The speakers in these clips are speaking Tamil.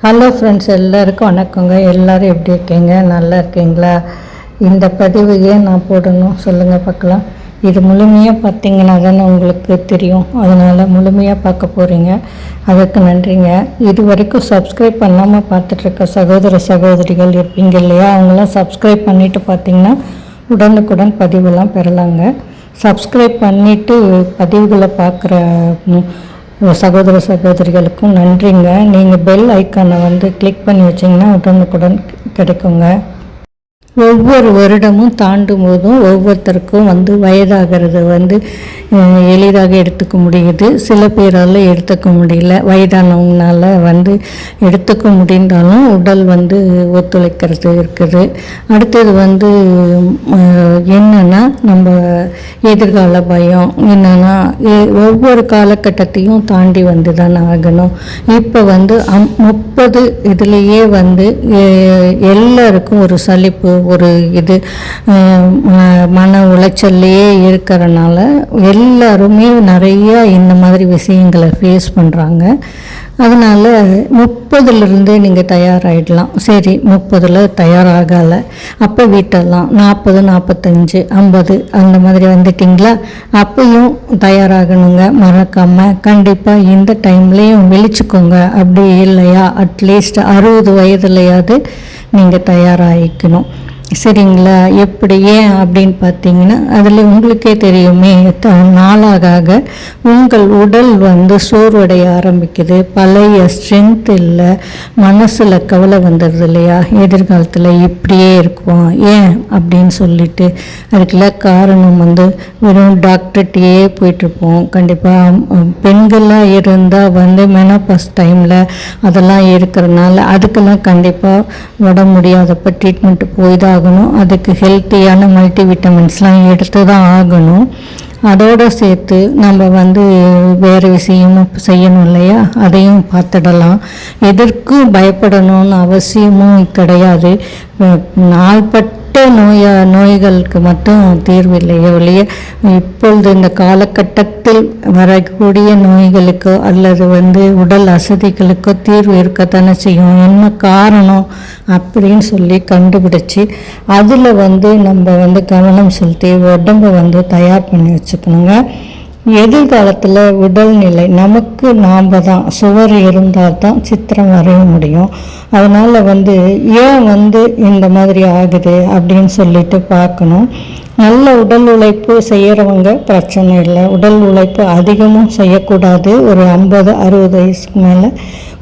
ஹலோ ஃப்ரெண்ட்ஸ், எல்லாருக்கும் வணக்கங்க. எல்லோரும் எப்படி இருக்கீங்க? நல்லா இருக்கீங்களா? இந்த பதிவு ஏன் நான் போடணும் சொல்லுங்கள் பார்க்கலாம். இது முழுமையாக பார்த்தீங்கன்னா தானே உங்களுக்கு தெரியும். அதனால் முழுமையாக பார்க்க போகிறீங்க. அதுக்கு நன்றிங்க. இது வரைக்கும் சப்ஸ்கிரைப் பண்ணாமல் பார்த்துட்ருக்க சகோதர சகோதரிகள் இருப்பீங்க இல்லையா? அவங்களாம் சப்ஸ்கிரைப் பண்ணிவிட்டு பார்த்தீங்கன்னா உடனுக்குடன் பதிவெல்லாம் பெறலாங்க. சப்ஸ்கிரைப் பண்ணிவிட்டு பதிவுகளை பார்க்குற சகோதர சகோதரிகளுக்கும் நன்றிங்க. நீங்கள் பெல் ஐக்கானை கிளிக் பண்ணி வச்சிங்கன்னா உடனுக்குடன் கிடைக்குங்க. ஒவ்வொரு வருடமும் தாண்டும் போதும் ஒவ்வொருத்தருக்கும் வயதாகிறது எளிதாக எடுத்துக்க முடியுது. சில பேரால் எடுத்துக்க முடியல. வயதானவங்களால் எடுத்துக்க முடிந்தாலும் உடல் ஒத்துழைக்கிறது இருக்குது. அடுத்தது என்னென்னா நம்ம எதிர்கால பயம் என்னென்னா ஒவ்வொரு காலகட்டத்தையும் தாண்டி தான் ஆகணும். இப்போ 30 இதுலேயே எல்லாருக்கும் ஒரு சலிப்பு, ஒரு இது மன உளைச்சல்லையே இருக்கிறனால எல்லாருமே நிறையா இந்த மாதிரி விஷயங்களை ஃபேஸ் பண்ணுறாங்க. அதனால் 30லேருந்தே நீங்கள் தயாராகிடலாம். சரி, 30ல் தயாராகலை, அப்போ வீட்டெல்லாம் 40, 45, 50 அந்த மாதிரி வந்துட்டிங்களா? அப்பையும் தயாராகணுங்க. மறக்காமல் கண்டிப்பாக இந்த டைம்லேயும் விழிச்சுக்கோங்க. அப்படி இல்லையா அட்லீஸ்ட் 60 வயதுலையாவது நீங்கள் தயாராகிக்கணும். சரிங்களா? எப்படி ஏன் அப்படின்னு பார்த்தீங்கன்னா, அதில் உங்களுக்கே தெரியுமே, நாளாக உங்கள் உடல் சோர்வடைய ஆரம்பிக்குது. பழைய ஸ்ட்ரென்த் இல்லை, மனசில் கவலை வந்துடுது இல்லையா? எதிர்காலத்தில் இப்படியே இருக்குவோம் ஏன் அப்படின்னு சொல்லிட்டு அதுக்கெல்லாம் காரணம் வெறும் டாக்டர்கிட்டயே போயிட்டுருப்போம். கண்டிப்பாக பெண்களாக இருந்தால் மெனோபாஸ் டைமில் அதெல்லாம் இருக்கிறனால அதுக்கெல்லாம் கண்டிப்பாக உடம்பு முடியாதப்போ ட்ரீட்மெண்ட்டு போய் தான் ஆகணும். அதுக்கு ஹெல்த்தியான மல்டிவிட்டமின்ஸ்லாம் எடுத்து தான் ஆகணும். அதோடு சேர்த்து நம்ம வேறு விஷயமும் செய்யணும் இல்லையா? அதையும் பார்த்துடலாம். எதற்கும் பயப்படணும்னு அவசியமும் கிடையாது. நாள்பட்ட நோய்களுக்கு மட்டும் தீர்வு இல்லையே ஒழிய இப்பொழுது இந்த காலகட்டத்தில் வரக்கூடிய நோய்களுக்கோ அல்லது உடல் அசதிகளுக்கோ தீர்வு இருக்கத்தானே செய்யும். என்ன காரணம் அப்படின்னு சொல்லி கண்டுபிடிச்சி அதில் நம்ம கவனம் செலுத்தி உடம்பை தயார் பண்ணி வச்சுக்கணுங்க. எதிர்காலத்தில் உடல்நிலை நமக்கு நாம் தான் சுவர் இருந்தால் தான் சித்திரம் வரைய முடியும். அதனால் ஏன் இந்த மாதிரி ஆகுது அப்படின்னு சொல்லிட்டு பார்க்கணும். நல்ல உடல் உழைப்பு செய்கிறவங்க பிரச்சனை இல்லை. உடல் உழைப்பு அதிகமும் செய்யக்கூடாது. ஒரு 50-60 வயசுக்கு மேலே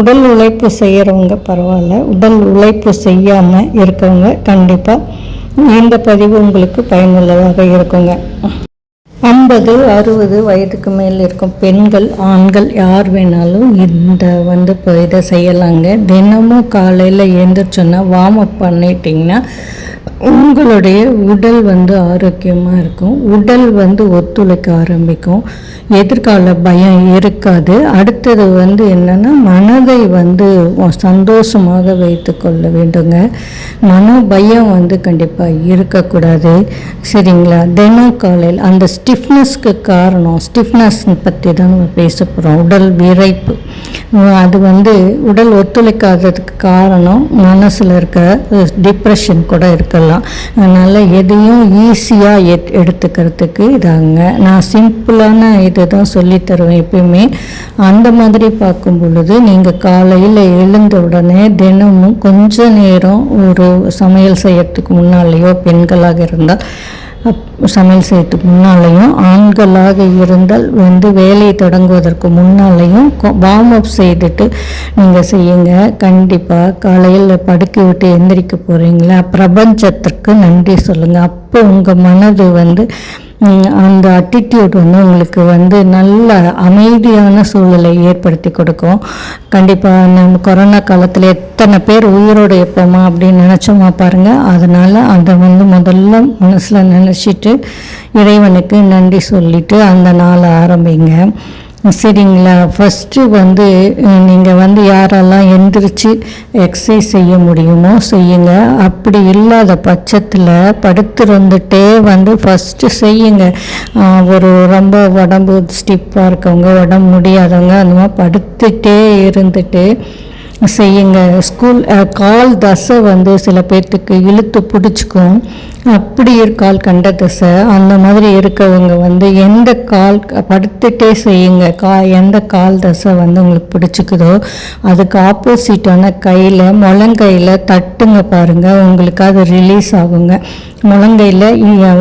உடல் உழைப்பு செய்கிறவங்க பரவாயில்ல. உடல் உழைப்பு செய்யாமல் இருக்கவங்க கண்டிப்பாக இந்த பதிவு உங்களுக்கு பயனுள்ளதாக இருக்குங்க. 50-60 வயதுக்கு மேல் இருக்கும் பெண்கள், ஆண்கள் யார் வேணாலும் இந்த இதை செய்யலாங்க. தினமும் காலையில் எழுந்திரிச்சோன்னா வார்ம் அப் பண்ணிட்டிங்கன்னா உங்களுடைய உடல் ஆரோக்கியமாக இருக்கும். உடல் ஒத்துழைக்க ஆரம்பிக்கும். எதிர்கால பயம் இருக்காது. அடுத்தது என்னென்னா மனதை சந்தோஷமாக வைத்து கொள்ள வேண்டுங்க. மன பயம் கண்டிப்பாக இருக்கக்கூடாது. சரிங்களா? தினம் காலையில் அந்த ஸ்டிஃப்னஸ்க்கு காரணம், ஸ்டிஃப்னஸ் பற்றி தான் நம்ம பேச போகிறோம். உடல் விரைப்பு, அது உடல் ஒத்துழைக்காததுக்கு காரணம் மனசில் இருக்க டிப்ரெஷன் கூட இருக்கலாம். அதனால் எதையும் ஈஸியாக எடுத்துக்கிறதுக்கு இதாங்க. நான் சிம்பிளான இது தான் சொல்லித்தருவேன் எப்பயுமே. அந்த மாதிரி பார்க்கும் பொழுது நீங்கள் காலையில் எழுந்த உடனே தினமும் கொஞ்ச நேரம் ஒரு சமையல் செய்யறதுக்கு முன்னாலேயோ, பெண்களாக இருந்தால் சமையல் செய்யறதுக்கு முன்னாலேயும், ஆண்களாக இருந்தால் வேலையை தொடங்குவதற்கு முன்னாலேயும் வார்ம் அப் செய்துட்டு நீங்கள் செய்யுங்க. கண்டிப்பாக காலையில் படுக்கை விட்டு எந்திரிக்க போகிறீங்களா, பிரபஞ்சத்திற்கு நன்றி சொல்லுங்கள். அப்போ உங்கள் மனது அந்த அட்டிடியூட் உங்களுக்கு நல்ல அமைதியான சூழலை ஏற்படுத்தி கொடுக்கும். கண்டிப்பாக நம்ம கொரோனா காலத்தில் எத்தனை பேர் உயிரோடு இருப்போமா அப்படின்னு நினச்சோமா பாருங்கள். அதனால் அதை முதல்ல மனசில் நினச்சிட்டு இறைவனுக்கு நன்றி சொல்லிவிட்டு அந்த நாளை ஆரம்பிங்க. சரிங்களா? ஃபஸ்ட்டு நீங்கள் யாரெல்லாம் எந்திரிச்சு எக்ஸசைஸ் செய்ய முடியுமோ செய்யுங்க. அப்படி இல்லாத பட்சத்தில் படுத்திருந்துட்டே ஃபஸ்ட்டு செய்யுங்க. ஒரு ரொம்ப உடம்பு ஸ்டிப்பாக இருக்கவங்க, உடம்பு முடியாதவங்க அந்த மாதிரி படுத்துகிட்டே இருந்துட்டு செய்யுங்க. கால் தசை வந்து சில பேர்த்துக்கு இழுத்து பிடிச்சிக்கும். அப்படி கால் கண்ட தசை அந்த மாதிரி இருக்கவங்க வந்து எந்த கால் படுத்துகிட்டே செய்யுங்க. எந்த கால் தசை வந்து உங்களுக்கு பிடிச்சிக்குதோ அதுக்கு ஆப்போசிட்டான கையில் முழங்கையில் தட்டுங்க பாருங்கள், உங்களுக்கு அது ரிலீஸ் ஆகுங்க. முழங்கையில்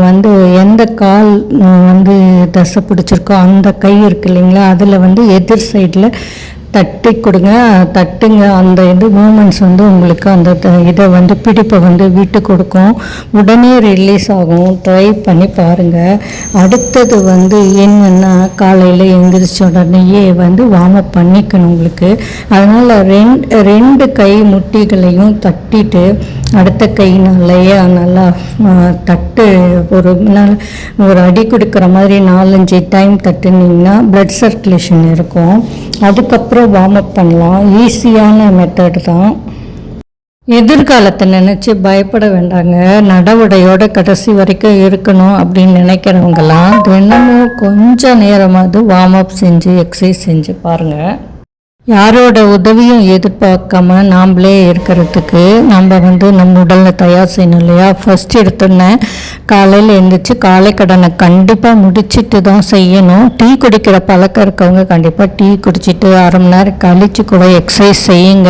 வந்து எந்த கால் வந்து தசை பிடிச்சிருக்கோ அந்த கை இருக்கு இல்லைங்களா, அதில் வந்து எதிர் சைடில் தட்டி கொடுங்க, தட்டுங்க. அந்த மூமெண்ட்ஸ் வந்து உங்களுக்கு அந்த இதை வந்து பிடிப்பை வந்து விட்டு கொடுக்கும், உடனே ரிலீஸ் ஆகும். ட்ரை பண்ணி பாருங்கள். அடுத்தது வந்து என்னென்னா, காலையில் எழுந்திரிச்ச உடனேயே வந்து வார்ம் அப் பண்ணிக்கணும் உங்களுக்கு. அதனால் ரெண்டு கை முட்டிகளையும் தட்டிட்டு அடுத்த கைனாலேயே நல்லா தட்டு ஒரு அடி கொடுக்குற மாதிரி 4-5 டைம் தட்டுனீங்கன்னா பிளட் சர்க்குலேஷன் இருக்கும். அதுக்கப்புறம் வார்ம் அப் பண்ணலாம். ஈஸியான மெத்தட் தான். எதிர்காலத்தை நினச்சி பயப்பட வேண்டாங்க. நடவுடையோட கடைசி வரைக்கும் இருக்கணும் அப்படின்னு நினைக்கிறவங்களாம் தினமும் கொஞ்சம் நேரமாவது வார்ம் அப் செஞ்சு எக்ஸசைஸ் செஞ்சு பாருங்கள். யாரோட உதவியும் எதிர்பார்க்காம நாம்ளே இருக்கிறதுக்கு நம்ம வந்து நம்ம உடலில் தயார் செய்யணும் இல்லையா. ஃபஸ்ட் எடுத்தோன்னே காலையில் எழுந்திரிச்சு காலை கடனை கண்டிப்பாக முடிச்சுட்டு தான் செய்யணும். டீ குடிக்கிற பழக்கம் இருக்கவங்க கண்டிப்பாக டீ குடிச்சிட்டு அரை மணி நேரம் கழித்து கூட எக்ஸசைஸ் செய்யுங்க.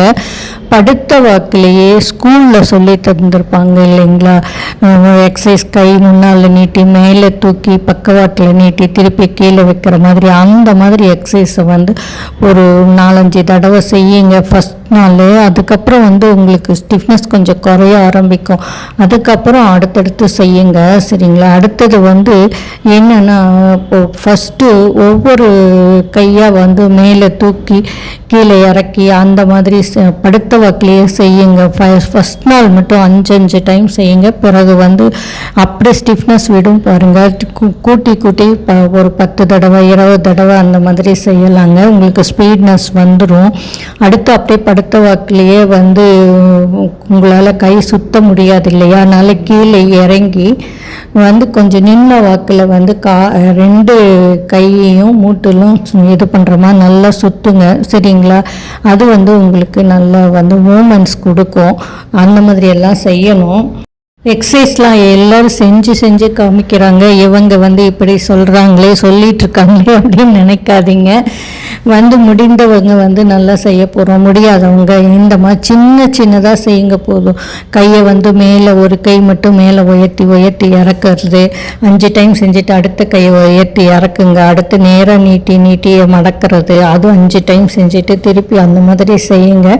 படுத்த வாக்கிலேயே ஸ்கூலில் சொல்லி தந்துருப்பாங்க இல்லைங்களா, எக்ஸசைஸ் கை முன்னால் நீட்டி மேலே தூக்கி பக்கவாட்டில் நீட்டி திருப்பி கீழே வைக்கிற மாதிரி அந்த மாதிரி எக்ஸசைஸை வந்து ஒரு 4-5 தடவை செய்யுங்க ஃபஸ்ட் நாள். அதுக்கப்புறம் வந்து உங்களுக்கு ஸ்டிஃப்னஸ் கொஞ்சம் குறைய ஆரம்பிக்கும். அதுக்கப்புறம் அடுத்தடுத்து செய்யுங்க, சரிங்களா. அடுத்தது வந்து என்னென்னா, இப்போது ஃபஸ்ட்டு ஒவ்வொரு கையாக வந்து மேலே தூக்கி கீழே இறக்கி அந்த மாதிரி படுத்த வாக்கிலேயே செய்யுங்க. ஃபஸ்ட் நாள் மட்டும் 5 டைம் செய்யுங்க. பிறகு வந்து அப்படியே ஸ்டிஃப்னஸ் விடும் பாருங்கள். கூட்டி ஒரு 10 தடவை 20 தடவை அந்த மாதிரி செய்யலாங்க. உங்களுக்கு ஸ்பீட்னஸ் வந்துடும். அடுத்து அப்படியே படுத்த வாக்கிலேயே வந்து உங்களால் கை சுத்த முடியாது இல்லையா, அதனால கீழே இறங்கி வந்து கொஞ்சம் நின்ன வாக்கில் வந்து 2 கையையும் மூட்டிலும் இது பண்ணுற மாதிரி நல்லா சுற்றுங்க, சரிங்களா. அது வந்து உங்களுக்கு நல்லா வந்து மூமெண்ட்ஸ் கொடுக்கும். அந்த மாதிரி எல்லாம் செய்யணும். எக்ஸசைஸ்லாம் எல்லோரும் செஞ்சு காமிக்கிறாங்க, இவங்க வந்து இப்படி சொல்லிகிட்ருக்காங்களே அப்படின்னு நினைக்காதீங்க. வந்து முடிந்தவங்க வந்து நல்லா செய்ய போகிறோம், முடியாதவங்க இந்த மாதிரி சின்னதாக செய்யுங்க போதும். கையை வந்து மேலே ஒரு கை மட்டும் மேலே உயர்த்தி இறக்குறது 5 டைம் செஞ்சுட்டு அடுத்த கையை உயர்த்தி இறக்குங்க. அடுத்து நேராக நீட்டி மடக்கிறது அது 5 டைம் செஞ்சுட்டு திருப்பி அந்த மாதிரி செய்யுங்க.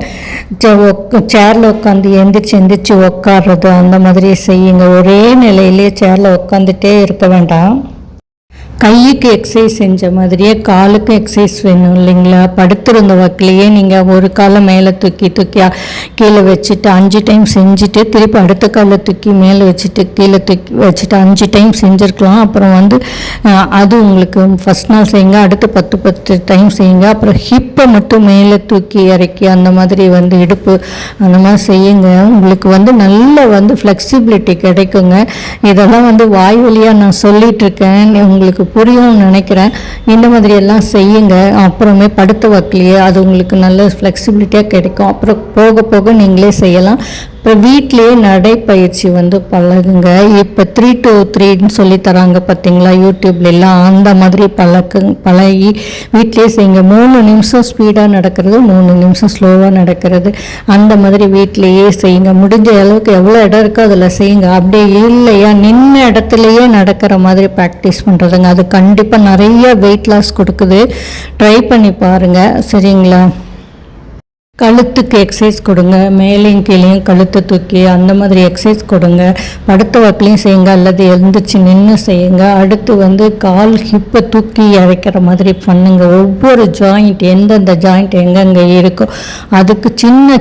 சேரில் உட்காந்து எந்திரிச்சு உட்காடுறது அந்த மாதிரி செய்யுங்க. ஒரே நிலையிலே சேரில் உட்காந்துட்டே இருக்க வேண்டாம். கைக்கு எக்ஸசைஸ் செஞ்ச மாதிரியே காலுக்கு எக்ஸசைஸ் வேணும் இல்லைங்களா. படுத்திருந்த வாக்கிலேயே நீங்கள் ஒரு காலை மேலே தூக்கி கீழே வச்சுட்டு 5 டைம் செஞ்சுட்டு திருப்பி அடுத்த காலை தூக்கி மேலே வச்சுட்டு கீழே தூக்கி வச்சுட்டு 5 டைம் செஞ்சுருக்கலாம். அப்புறம் வந்து அது உங்களுக்கு ஃபஸ்ட் நாள் செய்யுங்க. அடுத்து 10 டைம் செய்யுங்க. அப்புறம் ஹிப்பை மட்டும் மேலே தூக்கி இறக்கி அந்த மாதிரி வந்து இடுப்பு அந்த மாதிரி செய்யுங்க. உங்களுக்கு வந்து நல்ல வந்து ஃப்ளெக்சிபிலிட்டி கிடைக்குங்க. இதெல்லாம் வந்து வாய் வழியாக நான் சொல்லிகிட்ருக்கேன், உங்களுக்கு புரியும்னு நினைக்கிறேன். இந்த மாதிரி எல்லாம் செய்யுங்க. அப்புறமே படுத்த வாக்கிலேயே அது உங்களுக்கு நல்ல ஃப்ளெக்சிபிலிட்டியாக கிடைக்கும். அப்புறம் போக நீங்களே செய்யலாம். அப்புறம் வீட்டிலேயே நடைப்பயிற்சி வந்து பழகுங்க. இப்போ 3 to 3 சொல்லி தராங்க பார்த்தீங்களா யூடியூப்லாம், அந்த மாதிரி பழகி வீட்டிலேயே செய்யுங்க. 3 நிமிஷம் ஸ்பீடாக நடக்கிறது, 3 நிமிஷம் ஸ்லோவாக நடக்கிறது, அந்த மாதிரி வீட்டிலேயே செய்யுங்க. முடிஞ்ச அளவுக்கு எவ்வளோ இடம் இருக்கோ அதில் செய்யுங்க. அப்படியே இல்லையா நின்ன இடத்துலையே நடக்கிற மாதிரி ப்ராக்டிஸ் பண்ணுறதுங்க. அது கண்டிப்பாக நிறைய வெயிட் லாஸ் கொடுக்குது. ட்ரை பண்ணி பாருங்கள், சரிங்களா. கழுத்துக்கு எக்ஸசைஸ் கொடுங்க. மேலேயும் கீழேயும் கழுத்தை தூக்கி அந்த மாதிரி எக்ஸசைஸ் கொடுங்க. படுத்த வாக்கிலையும் செய்யுங்க அல்லது எழுந்திரிச்சு நின்று செய்யுங்க. அடுத்து வந்து கால் ஹிப்பை தூக்கி இறைக்கிற மாதிரி பண்ணுங்க. ஒவ்வொரு ஜாயிண்ட் எந்தெந்த ஜாயிண்ட் எங்கெங்கே இருக்கோ அதுக்கு சின்ன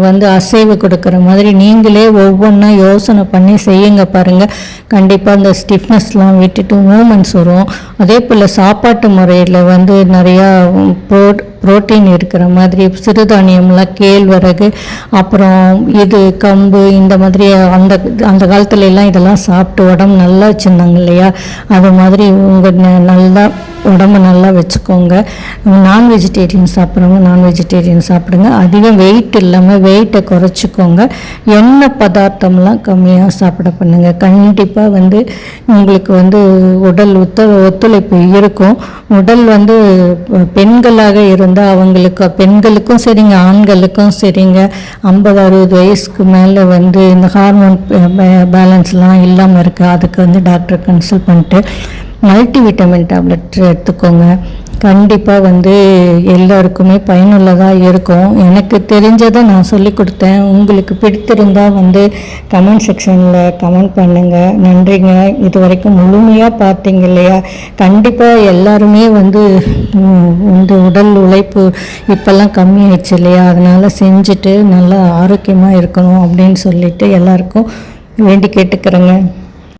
வந்து அசைவு கொடுக்குற மாதிரி நீங்களே ஒவ்வொன்றா யோசனை பண்ணி செய்யுங்க பாருங்கள். கண்டிப்பாக அந்த ஸ்டிஃப்னஸ்லாம் விட்டுட்டு மூமெண்ட்ஸ் வரும். அதே போல் சாப்பாட்டு முறையில் வந்து நிறையா புரோட்டீன் இருக்கிற மாதிரி சிறுதானியம்லாம் கேழ்வரகு அப்புறம் இது கம்பு இந்த மாதிரி அந்த காலத்துல எல்லாம் இதெல்லாம் சாப்பிட்டு உடம்பு நல்லா வச்சுருந்தாங்க இல்லையா. அது மாதிரி உங்கள் நல்லா உடம்பு நல்லா வச்சுக்கோங்க. நான் வெஜிடேரியன் சாப்பிட்றவங்க நான் வெஜிடேரியன் சாப்பிடுங்க. அதிகம் வெயிட் இல்லாமல் வெயிட்டை குறைச்சிக்கோங்க. எண்ணெய் பதார்த்தம்லாம் கம்மியாக சாப்பிட பண்ணுங்கள். கண்டிப்பாக வந்து உங்களுக்கு வந்து உடல் ஒத்துழைப்பு இருக்கும். உடல் வந்து பெண்களாக இருந்தால் அவங்களுக்கு பெண்களுக்கும் சரிங்க ஆண்களுக்கும் சரிங்க 50-60 வயசுக்கு மேலே வந்து இந்த ஹார்மோன் பேலன்ஸ்லாம் இல்லாமல் இருக்குது. அதுக்கு வந்து டாக்டரை கன்சல்ட் பண்ணிட்டு மல்டிவிட்டமின் டேப்லெட் எடுத்துக்கோங்க. கண்டிப்பாக வந்து எல்லாருக்குமே பயனுள்ளதாக இருக்கும். எனக்கு தெரிஞ்சதை நான் சொல்லி கொடுத்தேன். உங்களுக்கு பிடித்திருந்தால் வந்து கமெண்ட் செக்ஷனில் கமெண்ட் பண்ணுங்கள். நன்றிங்க. இது வரைக்கும் முழுமையாக பார்த்தீங்க இல்லையா? கண்டிப்பாக எல்லாருமே வந்து உடல் உழைப்பு இப்போல்லாம் கம்மியாயிடுச்சு இல்லையா? அதனால் செஞ்சுட்டு நல்லா ஆரோக்கியமாக இருக்கணும் அப்படின்னு சொல்லிட்டு எல்லாருக்கும் வேண்டி கேட்டுக்கிறேங்க.